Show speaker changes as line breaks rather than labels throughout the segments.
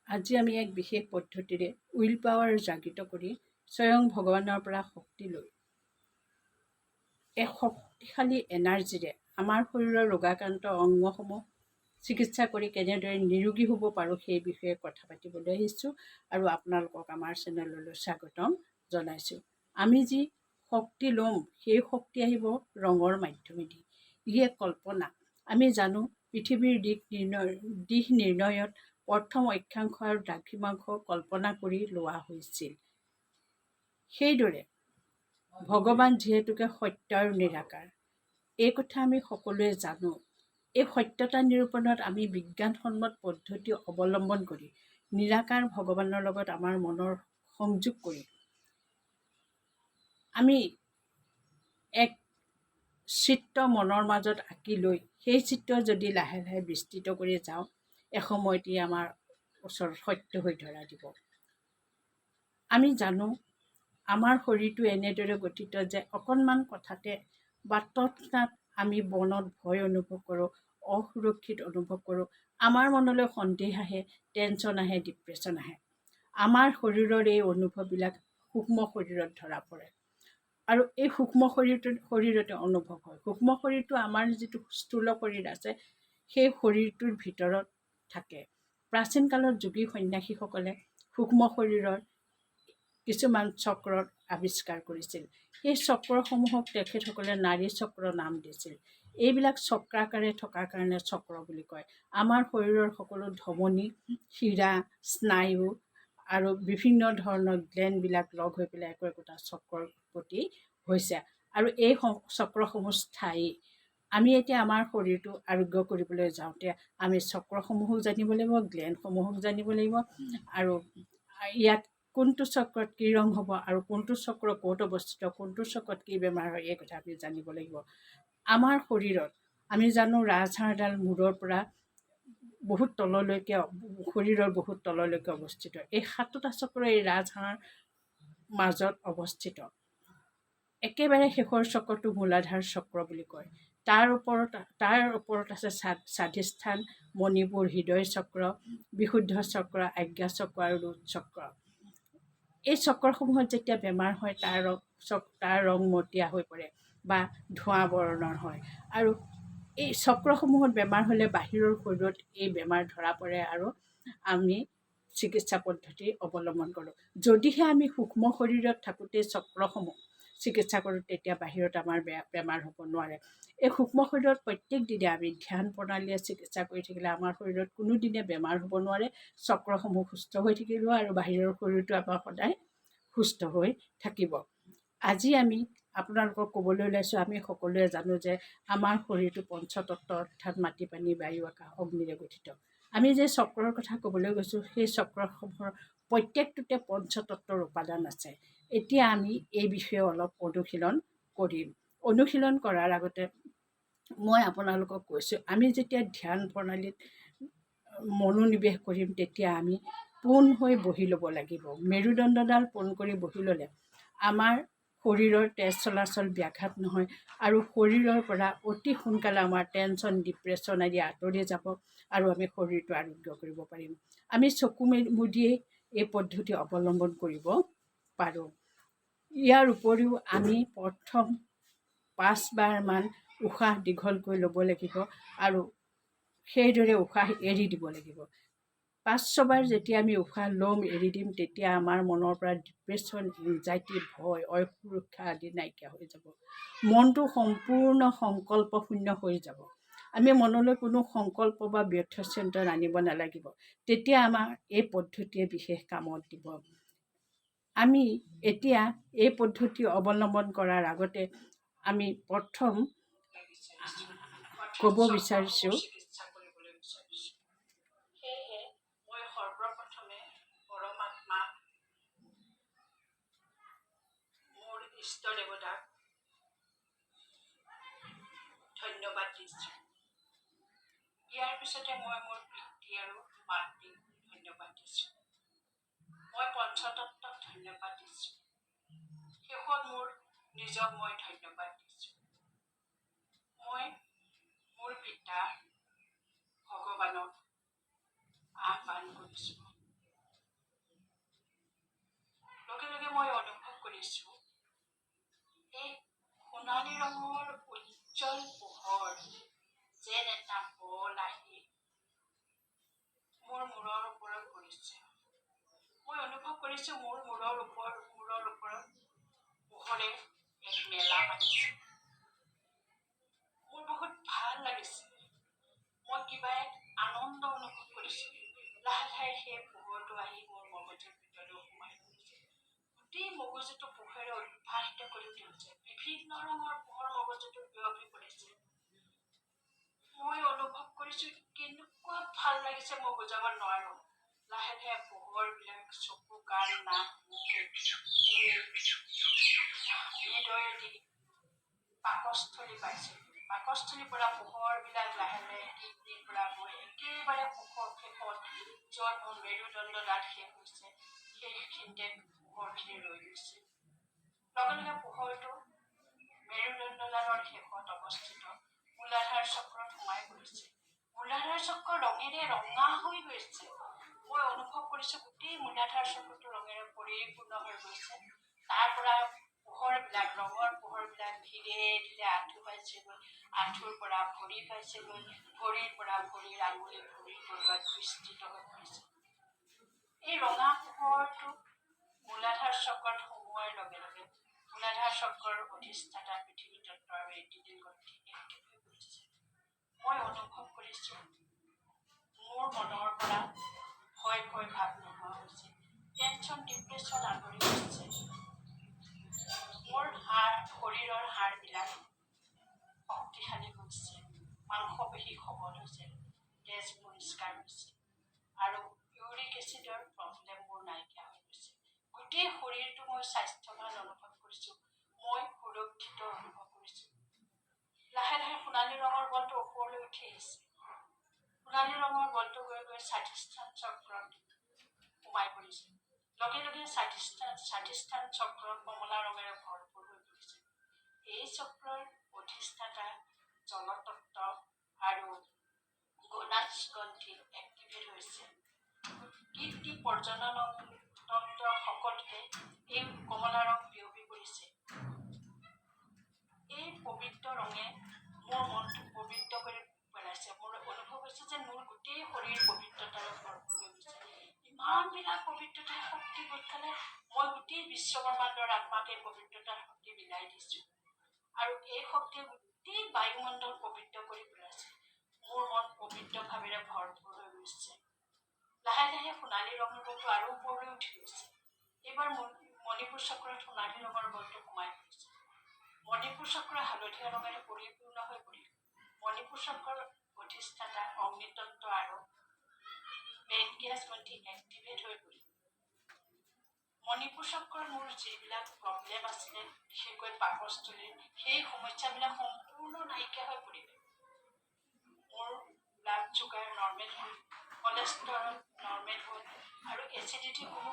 আজি আমি এক বিশেষ পদ্ধতিৰে উইল পাৱাৰ জাগৃত কৰি স্বয়ং ভগৱানৰ পৰা শক্তি লৈ এক শক্তিশালী এনাৰ্জিৰে আমাৰ শৰীৰৰ ৰোগাক্ৰান্ত অংগসমূহ চিকিৎসা কৰি কেনেদৰে নিৰোগী হ'ব পাৰোঁ সেই বিষয়ে কথা পাতিবলৈ আহিছোঁ আৰু আপোনালোকক আমাৰ চেনেললৈ স্বাগতম জনাইছোঁ। আমি যি শক্তি ল'ম সেই শক্তি আহিব ৰঙৰ মাধ্যমেদি। ই এক কল্পনা। আমি জানো পৃথিৱীৰ দিশ নিৰ্ণয়ত প্ৰথম অক্ষাংশ আৰু দ্ৰাঘিমাংশ কল্পনা কৰি লোৱা হৈছিল। সেইদৰে ভগৱান যিহেতুকে সত্য আৰু নিৰাকাৰ, এই কথা আমি সকলোৱে জানো। এই সত্যতা নিৰূপণত আমি বিজ্ঞানসন্মত পদ্ধতি অৱলম্বন কৰি নিৰাকাৰ ভগৱানৰ লগত আমাৰ মনৰ সংযোগ কৰি আমি এক চিত্ৰ মনৰ মাজত আঁকি লৈ সেই চিত্ৰ যদি লাহে লাহে বিস্তৃত কৰি যাওঁ, এসময়তে আমাৰ ওচৰত সত্য হৈ ধৰা দিব। আমি জানো আমাৰ শৰীৰটো এনেদৰে গঠিত যে অকণমান কথাতে বা তৎক্ষণাত আমি মনত ভয় অনুভৱ কৰোঁ, অসুৰক্ষিত অনুভৱ কৰোঁ, আমাৰ মনলৈ সন্দেহ আহে, টেনশ্যন আহে, ডিপ্ৰেশ্যন আহে। আমাৰ শৰীৰৰ এই অনুভৱবিলাক সূক্ষ্ম শৰীৰত ধৰা পৰে আৰু এই সূক্ষ্ম শৰীৰতে অনুভৱ হয়। সূক্ষ্ম শৰীৰটো আমাৰ যিটো স্থূল শৰীৰ আছে সেই শৰীৰটোৰ ভিতৰত থাকে। প্ৰাচীন কালত যোগী সন্ন্যাসীসকলে সূক্ষ্ম শৰীৰৰ কিছুমান চক্ৰৰ আৱিষ্কাৰ কৰিছিল। সেই চক্ৰসমূহক তেখেতসকলে নাড়ী চক্ৰ নাম দিছিল। এইবিলাক চক্ৰাকাৰে থকাৰ কাৰণে চক্ৰ বুলি কয়। আমাৰ শৰীৰৰ সকলো ধমনী, শিৰা, স্নায়ু আৰু বিভিন্ন ধৰণৰ গ্লেণ্ডবিলাক লগ হৈ পেলাই একোটা চক্ৰৰ উৎপত্তি হৈছে আৰু এই চক্ৰসমূহ স্থায়ী। আমি এতিয়া আমাৰ শৰীৰটো আৰোগ্য কৰিবলৈ যাওঁতে আমি চক্ৰসমূহো জানিব লাগিব, গ্লেণ্ডসমূহো জানিব লাগিব আৰু ইয়াত কোনটো চক্ৰত কি ৰং হ'ব আৰু কোনটো চক্ৰ ক'ত অৱস্থিত, কোনটো চক্ৰত কি বেমাৰ হয়, এই কথা আমি জানিব লাগিব। আমাৰ শৰীৰত আমি জানো ৰাজহাড়ডাল মূৰৰ পৰা বহুত তললৈকে, শৰীৰৰ বহুত তললৈকে অৱস্থিত। এই 7টা চক্ৰ এই ৰাজহাড়ৰ মাজত অৱস্থিত। একেবাৰে শেষৰ চক্ৰটো মূলাধাৰ চক্ৰ বুলি কয়। তাৰ ওপৰত আছে স্বাধিষ্ঠান, মণিপুৰ, হৃদয় চক্ৰ, বিশুদ্ধ চক্ৰ, আজ্ঞা চক্ৰ আৰু ৰোদ চক্ৰ। এই চক্ৰসমূহত যেতিয়া বেমাৰ হয় তাৰ ৰং মটীয়া হৈ পৰে বা ধোঁৱা বৰণৰ হয় আৰু এই চক্ৰসমূহত বেমাৰ হ'লে বাহিৰৰ শৰীৰত এই বেমাৰ ধৰা পৰে আৰু আমি চিকিৎসা পদ্ধতি অৱলম্বন কৰোঁ। যদিহে আমি সূক্ষ্ম শৰীৰত থাকোঁতে চক্ৰসমূহ চিকিৎসা কৰোঁ তেতিয়া বাহিৰত আমাৰ বেমাৰ হ'ব নোৱাৰে। এই সূক্ষ্ম শৰীৰত প্ৰত্যেক দিনে আমি ধ্যান প্ৰণালীৰে চিকিৎসা কৰি থাকিলে আমাৰ শৰীৰত কোনোদিনে বেমাৰ হ'ব নোৱাৰে। চক্ৰসমূহ সুস্থ হৈ থাকিব আৰু বাহিৰৰ শৰীৰটো আমাৰ সদায় সুস্থ হৈ থাকিব। আজি আমি আপোনালোকক ক'বলৈ ওলাইছোঁ, আমি সকলোৱে জানো যে আমাৰ শৰীৰটো পঞ্চতত্ত্ব অৰ্থাৎ মাটি, পানী, বায়ু, আকাশ, অগ্নিৰে গঠিত। আমি যে চক্ৰৰ কথা ক'বলৈ গৈছোঁ সেই চক্ৰসমূহৰ প্ৰত্যেকটোতে পঞ্চতত্ত্বৰ উপাদান আছে। এতিয়া আমি এই বিষয়ে অলপ অনুশীলন কৰিম। অনুশীলন কৰাৰ আগতে মই আপোনালোকক কৈছোঁ, আমি যেতিয়া ধ্যান প্ৰণালীত মনোনিৱেশ কৰিম তেতিয়া আমি পোন হৈ বহি ল'ব লাগিব। মেৰুদণ্ডডাল পোন কৰি বহি ল'লে আমাৰ শৰীৰৰ তেজ চলাচল ব্যাঘাত নহয় আৰু শৰীৰৰ পৰা অতি সোনকালে আমাৰ টেনশ্যন, ডিপ্ৰেশ্যন আদি আঁতৰি যাব আৰু আমি শৰীৰটো আৰোগ্য কৰিব পাৰিম। আমি চকু মুদিয়েই এই পদ্ধতি অৱলম্বন কৰিব পাৰোঁ। ইয়াৰ উপৰিও আমি প্ৰথম 5 বাৰমান উশাহ দীঘলকৈ ল'ব লাগিব আৰু সেইদৰে উশাহ এৰি দিব লাগিব। 5-6 বাৰ যেতিয়া আমি উশাহ ল'ম, এৰি দিম, তেতিয়া আমাৰ মনৰ পৰা ডিপ্ৰেশ্যন, এনজাইটি, ভয়, অসুৰক্ষা আদি নাইকিয়া হৈ যাব। মনটো সম্পূৰ্ণ সংকল্পশূন্য হৈ যাব। আমি মনলৈ কোনো সংকল্প বা ব্যৰ্থ চিন্তন আনিব নালাগিব। তেতিয়া আমাৰ এই পদ্ধতিয়ে বিশেষ কামত দিব। আমি এতিয়া এই পদ্ধতি অৱলম্বন কৰাৰ আগতে আমি প্ৰথম ক'ব বিচাৰিছোঁ, সেয়েহে মই সৰ্বপ্ৰথমে পৰমাত্মা, মোৰ ইষ্ট দেৱতাক ধন্যবাদ দিছোঁ। ইয়াৰ পিছতে মই মোৰ পিতৃ আৰু মাতৃক ধন্যবাদ দিছোঁ। মই পঞ্চতত্ত্বক ধন্যবাদ দিছোঁ। শেষত মোৰ নিজক মই ধন্যবাদ দিছোঁ। মই মোৰ পিতা ভগৱানক আহ্বান কৰিছোঁ। কৰিছে। মই অনুভৱ কৰিছোঁ মোৰ মূৰৰ ওপৰত পোহৰে এক মেলা পাতিছে। মোৰ বহুত ভাল লাগিছে। মই কিবা এক আনন্দ অনুভৱ কৰিছোঁ। লাহে লাহে সেই পোহৰটো আহি মোৰ মগজুৰ ভিতৰলৈ সোমাই গৈছে। গোটেই মগজুটো পোহৰে উদ্ভাসিত কৰি তুলিছে। বিভিন্ন ৰঙৰ পোহৰ মগজুটো বিয়পি পৰিছে। মই অনুভৱ কৰিছোঁ কেনেকুৱা ভাল লাগিছে মই বুজাব নোৱাৰো। লাহে লাহে পোহৰবিলাক চকু, কাণ, নাক, মুখে হৃদয়েদি পাকস্থলী পাইছে। পাকস্থলীৰ পৰা পোহৰবিলাক লাহে লাহে কিডনীৰ পৰা গৈ একেবাৰে মুখৰ শেষত য'ত মোৰ মেৰুদণ্ডডাল শেষ হৈছে সেইখিনিতে পোহৰখিনি ৰৈ গৈছে। লগে লগে পোহৰটো মেৰুদণ্ডডালৰ শেষত অৱস্থিত মূলাধাৰ চক্ৰত সোমাই পৰিছে। মূলাধাৰ চক্ৰ ৰঙেৰে ৰঙা হৈ গৈছে। মই অনুভৱ কৰিছোঁ গোটেই মূলাধাৰ চক্ৰটো ৰঙেৰে পৰিপূৰ্ণ হৈ গৈছে। তাৰ পৰা ৰঙৰ পোহৰবিলাক ধীৰে ধীৰে আঁঠু পাইছেগৈ, আঁঠুৰ পৰা ভৰি পাইছেগৈ, ভৰিৰ পৰা ভৰিৰ আঙুলি ভৰিৰ তলুৱাত বিস্তৃত হৈ পৰিছে। এই ৰঙা পোহৰটো মূলাধাৰ চক্ৰত সোমোৱাৰ লগে লগে মূলাধাৰ চক্ৰৰ অধিষ্ঠাতা পৃথিৱী তত্ত্ব আৰু এণ্টিটিৰ গতি একেই হৈ পৰিছে। মই অনুভৱ কৰিছোঁ মোৰ মনৰ পৰা ভয় ভাৱ নোহোৱা হৈছে। টেনচন, ডিপ্ৰেশ্যন আঁতৰি গৈছে। মোৰ শৰীৰৰ হাড়বিলাক শক্তিশালী হৈছে, মাংসপেশী সবল হৈছে, তেজ পৰিষ্কাৰ হৈছে আৰু ইউৰিক এচিডৰ প্ৰব্লেমবোৰ নাইকিয়া হৈ গৈছে। গোটেই শৰীৰটো মই স্বাস্থ্যৱান অনুভৱ কৰিছোঁ। মই সুৰক্ষিত অনুভৱ কৰিছোঁ। লাহে লাহে সোণালী ৰঙৰ বলটো ওপৰলৈ উঠি আহিছে। সোণালী ৰঙৰ বলটো গৈ গৈ স্বাধিষ্ঠান চক্ৰত সোমাই পৰিছে। লগে লগে স্বাধিষ্ঠান চক্ৰ কমলা ৰঙেৰে ভৰপূৰ হৈ পৰিছে। এই চক্ৰৰ অধিষ্ঠাতা জলতত্ত্ব আৰু গনাজগ্ৰন্থি এক্টিভেট হৈছে। কীৰ্তি প্ৰজনন তন্ত্ৰ সকলোতে এই কমলা ৰং বিয়পি পৰিছে। এই পবিত্ৰ ৰঙে মোৰ মনটো পবিত্ৰ কৰি পেলাইছে। মোৰ অনুভৱ হৈছে যে মোৰ গোটেই শৰীৰ পবিত্ৰতাৰে ভৰপূৰ হৈ গৈছে। ইমানবিলাক পবিত্ৰতাৰ শক্তি গোট খালে মই গোটেই বিশ্বব্ৰহ্মাণ্ডৰ আত্মাক এই পবিত্ৰতাৰ শক্তি বিলাই দিছোঁ আৰু এই শক্তিয়ে গোটেই বায়ুমণ্ডল পবিত্ৰ কৰি পেলাইছে। মোৰ মন পবিত্ৰ ভাৱেৰে ভৰপূৰ হৈ গৈছে। লাহে লাহে সোণালী ৰঙৰ বলটো আৰু ওপৰলৈ উঠি গৈছে। এইবাৰ মণিপুৰ চক্ৰত সোণালী ৰঙৰ বলটো সোমাই পৰিছে। মণিপুৰ চক্ৰ হালধীয়া ৰঙেৰে পৰিপূৰ্ণ হৈ পৰিল। মণিপুৰ চক্ৰৰ অধিষ্ঠাতা অগ্নিতত্ত্ব আৰু পেনক্ৰিয়াছ গ্ৰন্থি এক্টিভেট হৈ পৰিল। মণিপুৰ চক্ৰত মোৰ যিবিলাক প্ৰব্লেম আছিলে, বিশেষকৈ পাকস্থলীৰ, সেই সমস্যাবিলাক সম্পূৰ্ণ নাইকিয়া হৈ পৰিলে। মোৰ ব্লাড চুগাৰ নৰ্মেল হ'ল, কলেষ্ট্ৰল নৰ্মেল হ'ল আৰু এচিডিটিৰ কোনো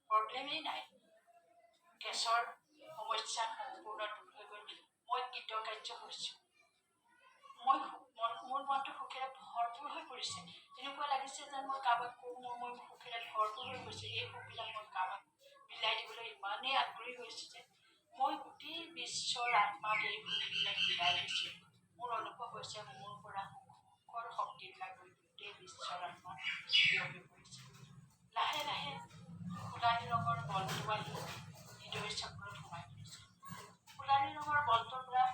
প্ৰব্লেমেই নাই। গেছৰ সমস্যা সম্পূৰ্ণ দূৰ হৈ গ'ল। মই কৃতকাৰ্য হৈছোঁ। মোৰ মনটো সুখেৰে ভৰপূৰ হৈ পৰিছে। এনেকুৱা লাগিছে যেন মই কাৰোবাক মই সুখেৰে ভৰপূৰ হৈ গৈছোঁ। এই সুখবিলাক মই কাৰোবাক বিলাই দিবলৈ ইমানেই আগ্ৰহী হৈছোঁ যে মই গোটেই বিশ্বৰ আত্মাক এই সুখবিলাক বিলাই দিছোঁ। মোৰ অনুভৱ হৈছে মোৰ পৰা সুখৰ শক্তিবিলাক গোটেই বিশ্বৰ আত্মাক বিয়পি পৰিছে। লাহে লাহে সোণালী ৰঙৰ বলটো আহি হৃদয় চক্ৰত সোমাই পৰিছে। সোণালী ৰঙৰ বলটোৰ পৰা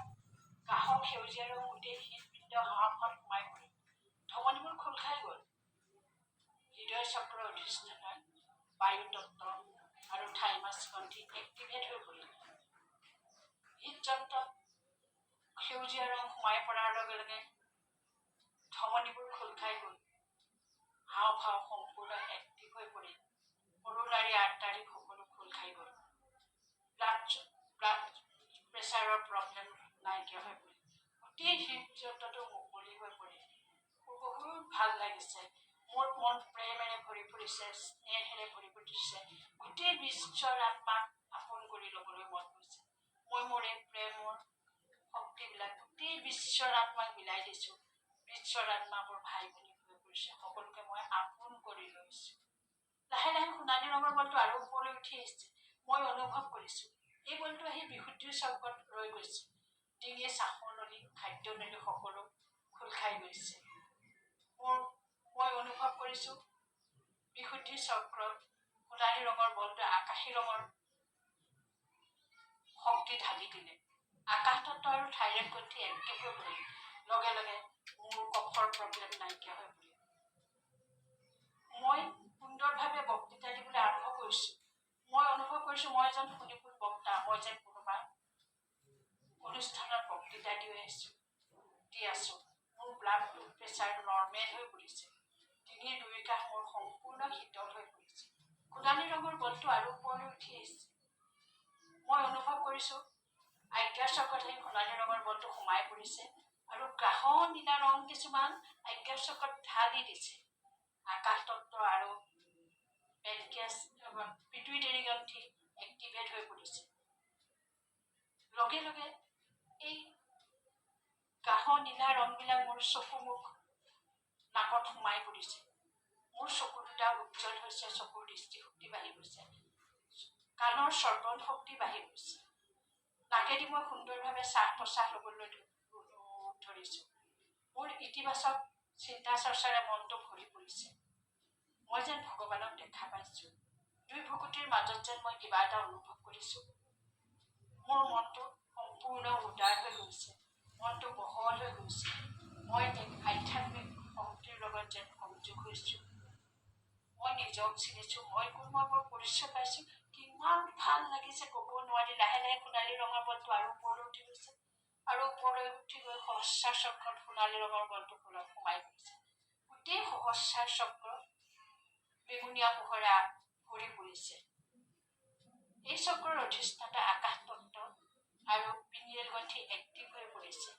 কাষত সেউজীয়া ৰং গোটেই হৃদপিণ্ড হাঁওফাঁওত সোমাই পৰিল। ধমনীবোৰ খোল খাই গ'ল। হৃদয় চক্ৰৰ অধিষ্ঠাতা বায়ুতত্ত্ব আৰু থাইমাছ গ্ৰন্থি এক্টিভেট হৈ পৰিল। হৃদযন্ত্ৰত সেউজীয়া ৰং সোমাই পৰাৰ লগে লগে ধমনীবোৰ খোল খাই গ'ল। হাওঁফাওঁ সম্পূৰ্ণ এক্টিভ হৈ পৰিল। সৰুনাৰী আৰ্টাৰী সকলো খোল খাই গ'ল। ব্লাড প্ৰেছাৰৰ প্ৰব্লেম নাইকিয়া হৈ পৰিল। গোটেই হৃদযন্ত্ৰটো মুকলি হৈ পৰিল। মোৰ বহুত ভাল লাগিছে। মোৰ মন প্ৰেমেৰে ভৰি পৰিছে, স্নেহেৰে ভৰি পৰিছে। গোটেই বিশ্বৰ আত্মাক আপোন কৰি ল'বলৈ মন গৈছে। মই মোৰ এই প্ৰেমৰ শক্তিবিলাক গোটেই বিশ্বৰ আত্মাক বিলাই দিছোঁ। বিশ্বৰ আত্মাবোৰ ভাই ভনী হৈ পৰিছে। সকলোকে মই আপোন কৰি লৈছোঁ। লাহে লাহে সোণালী ৰঙৰ বলটো আৰু ওপৰলৈ উঠি আহিছে। মই অনুভৱ কৰিছোঁ এই বলটো আহি বিশুদ্ধিৰ চক্ৰত ৰৈ গৈছে। ডিঙি, শ্বাসৰ নলী, খাদ্য নলী সকলো খোল খাই গৈছে। মই অনুভৱ কৰিছোঁ বিশুদ্ধি চক্ৰত সোণালী ৰঙৰ বলটোৱে আকাশী ৰঙৰ শক্তি ঢালি দিলে। আকাশ তত্ত্ব আৰু থাইৰয়ড গ্ৰন্থি এক্টিভ হৈ পৰিল। লগে লগে মোৰ কফৰ প্ৰব্লেম নাইকিয়া হৈ পৰিল। মই সুন্দৰভাৱে বক্তৃতা দিবলৈ আৰম্ভ কৰিছোঁ। মই অনুভৱ কৰিছোঁ মই এজন সুনিপুণ বক্তা। মই যেন কোনোবা অনুষ্ঠানত বক্তৃতা দি আছোঁ। মোৰ ব্লাড প্ৰেছাৰ নৰ্মেল হৈ পৰিছে। ডিঙিৰ দুয়োকাষ মোৰ সম্পূৰ্ণ শীতল হৈ পৰিছে। সোণালী ৰঙৰ বলটো আৰু ওপৰলৈ উঠি আহিছে। মই অনুভৱ কৰিছোঁ আজ্ঞাৰ চক্ৰত সেই সোণালী ৰঙৰ বলটো সোমাই পৰিছে আৰু গ্ৰাহন নীলা ৰং কিছুমান আজ্ঞাৰ চক্ৰত ঢালি দিছে। আকাশ তত্ত্ব আৰু পিটুইটাৰী গ্ৰন্থি এক্টিভেট হৈ পৰিছে। লগে লগে এই গ্ৰাহন নীলা ৰংবিলাক মোৰ চকু মুখ নাকত সোমাই পৰিছে। মোৰ চকু দুটা উজ্জ্বল হৈছে, চকুৰ দৃষ্টিশক্তি বাঢ়ি গৈছে, কাণৰ শ্ৰৱণ শক্তি বাঢ়ি গৈছে। নাকেদি মই সুন্দৰভাৱে শ্বাস প্ৰশ্বাস ল'বলৈ ধৰিছোঁ। মোৰ ইতিবাচক চিন্তা চৰ্চাৰে মনটো ভৰি পৰিছে। মই যেন ভগৱানক দেখা পাইছোঁ। দুই ভুকুটিৰ মাজত যেন মই কিবা এটা অনুভৱ কৰিছোঁ। মোৰ মনটো সম্পূৰ্ণ উদাৰ হৈ গৈছে, মনটো বহল হৈ গৈছে। মই এক আধ্যাত্মিক শক্তিৰ লগত যেন সংযোগ হৈছোঁ। মই নিজক চিনিছোঁ, মই কোন, মই বৰ পৰিচয় পাইছোঁ। কিমান ভাল লাগিছে ক'ব নোৱাৰি। লাহে লাহে সোণালী ৰঙৰ বলটো আৰু ওপৰলৈ উঠি গৈছে আৰু ওপৰলৈ উঠি গৈ সহস্ৰাৰ চক্ৰত সোণালী ৰঙৰ বলটো সোমাই গৈছে। গোটেই সহস্ৰাৰ চক্ৰ বেঙুনীয়া পোহৰে ভৰি পৰিছে। এই চক্ৰৰ অধিষ্ঠাতা আকাশ তত্ত্ব আৰু পিনিয়েল গ্ৰন্থি এক্টিভ হৈ পৰিছে।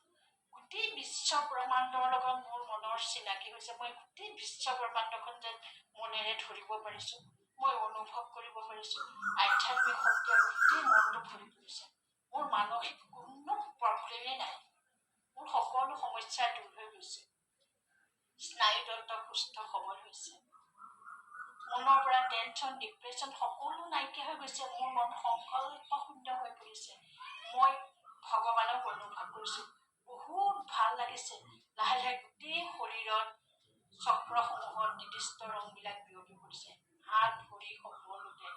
গোটেই বিশ্ব ব্ৰহ্মাণ্ডৰ লগত মোৰ মনৰ চিনাকি হৈছে। মই গোটেই বিশ্ব ব্ৰহ্মাণ্ডখন যেন মনেৰে ধৰিব পাৰিছোঁ। মই অনুভৱ কৰিব পাৰিছোঁ। আধ্যাত্মিক শক্তিয়ে গোটেই মনটো ভৰি পৰিছে। মোৰ মানসিক কোনো প্ৰব্লেমেই নাই। মোৰ সকলো সমস্যা দূৰ হৈ গৈছে। স্নায়ুতন্ত্ৰ সুস্থ সবল হৈছে। মনৰ পৰা টেনশ্যন, ডিপ্ৰেশ্যন সকলো নাইকিয়া হৈ গৈছে। মোৰ মন সংকল্প শূন্য হৈ পৰিছে। মই ভগৱানক অনুভৱ কৰিছোঁ। বহুত ভাল লাগিছে। লাহে লাহে গোটেই শৰীৰত চক্ৰসমূহত নিৰ্দিষ্ট ৰংবিলাক বিয়পি পৰিছে। হাত ভৰি সকলোতে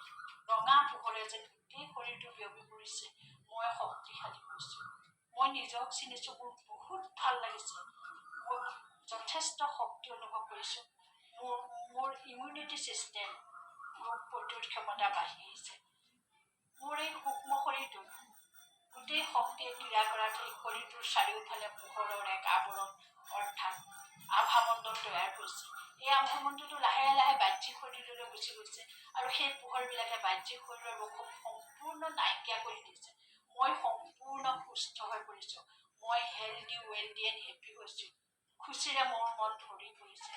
ৰঙা পোহৰে যেন গোটেই শৰীৰটো বিয়পি পৰিছে। মই শক্তিশালী হৈছোঁ। মই নিজক চিনিছোঁ। মোৰ বহুত ভাল লাগিছে। মই যথেষ্ট শক্তি অনুভৱ কৰিছোঁ। মোৰ ইমিউনিটি ছিষ্টেম, ৰোগ প্ৰতিৰোধ ক্ষমতা বাঢ়ি আহিছে। মোৰ এই সূক্ষ্ম শৰীৰটো গোটেই শক্তিয়ে ক্ৰিয়া কৰাত এই শৰীৰটোৰ চাৰিওফালে পোহৰৰ এক আৱৰণ অৰ্থাৎ আভামণ্ডল তৈয়াৰ কৰিছে। এই আভামণ্ডলটো লাহে লাহে বাহ্যিক শৰীৰলৈ গুচি গৈছে আৰু সেই পোহৰবিলাকে বাহ্যিক শৰীৰৰ ৰোগসমূহ সম্পূৰ্ণ নাইকিয়া কৰি দিছে। মই সম্পূৰ্ণ সুস্থ হৈ পৰিছোঁ। মই হেল্ডি, ৱেল্ডি এণ্ড হেপি হৈছোঁ। খুচিৰে মোৰ মন ভৰি পৰিছে।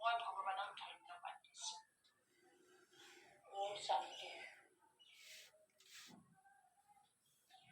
মই ভগৱানক ধন্যবাদ দিছোঁ।